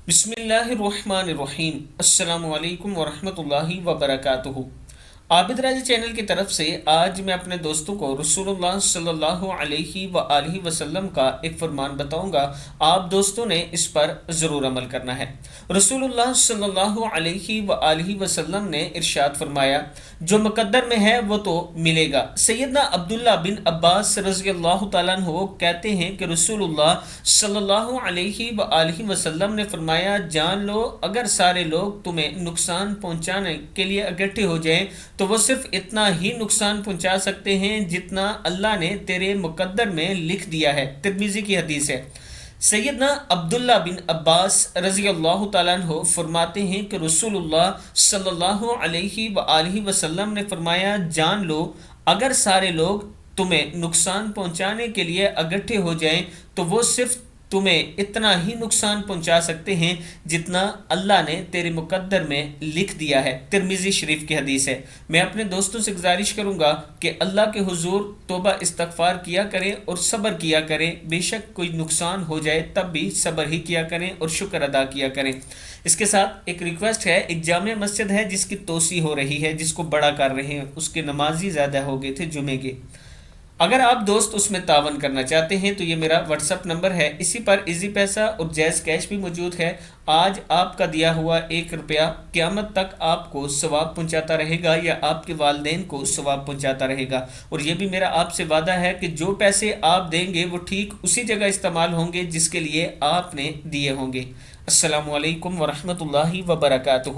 बिस्मिल्लाहिर्रहमानिर्रहीम। अस्सलामु अलैकुम वरहमतुल्लाहि वबरकातुहू। आबिद राजी चैनल की तरफ से आज मैं अपने दोस्तों को रसूलुल्लाह सल्लल्लाहु अलैहि व आलिहि वसल्लम का एक फरमान बताऊंगा। आप दोस्तों ने इस पर ज़रूर अमल करना है। रसूलुल्लाह सल्लल्लाहु अलैहि व आलिहि वसल्लम ने इरशाद फरमाया, जो मुकद्दर में है वो तो मिलेगा। सैयदना अब्दुल्ला बिन अब्बास रज़ी अल्लाह तआला अन्हु कहते हैं कि रसूलुल्लाह सल्लल्लाहु अलैहि व आलिहि वसल्लम ने फरमाया, जान लो अगर सारे लोग तुम्हें नुकसान पहुंचाने के लिए इकट्ठे हो जाएं तो वो सिर्फ इतना ही नुकसान पहुंचा सकते हैं जितना अल्लाह ने तेरे मुकद्दर में लिख दिया है। तिरमिज़ी की हदीस है। सैयदना अब्दुल्ला बिन अब्बास रज़ी अल्लाह तआला अन्हु फरमाते हैं कि रसूलुल्लाह सल्लल्लाहु अलैहि व आलिहि वसल्लम ने फरमाया, जान लो अगर सारे लोग तुम्हें नुकसान पहुंचाने के लिए इकट्ठे हो जाएं तो वो सिर्फ तुम्हें इतना ही नुकसान पहुंचा सकते हैं जितना अल्लाह ने तेरे मुकद्दर में लिख दिया है। तिरमिज़ी शरीफ की हदीस है। मैं अपने दोस्तों से गुजारिश करूंगा कि अल्लाह के हुजूर तौबा इस्तगफार किया करें और सब्र किया करें। बेशक कोई नुकसान हो जाए तब भी सब्र ही किया करें और शुक्र अदा किया करें। इसके साथ एक रिक्वेस्ट है, एक जामे मस्जिद है जिसकी तोसी हो रही है, जिसको बड़ा कर रहे हैं, उसके नमाजी ज़्यादा हो गए थे जुमे के। अगर आप दोस्त उसमें तावन करना चाहते हैं तो ये मेरा व्हाट्सअप नंबर है, इसी पर इजी पैसा और जैज़ कैश भी मौजूद है। आज आपका दिया हुआ 1 रुपया क़यामत तक आपको सवाब पहुंचाता रहेगा या आपके वालिदैन को सवाब पहुंचाता रहेगा। और ये भी मेरा आपसे वादा है कि जो पैसे आप देंगे वो ठीक उसी जगह इस्तेमाल होंगे जिसके लिए आपने दिए होंगे। अस्सलामु अलैकुम वरहमतुल्लाहि वबरकातुहू।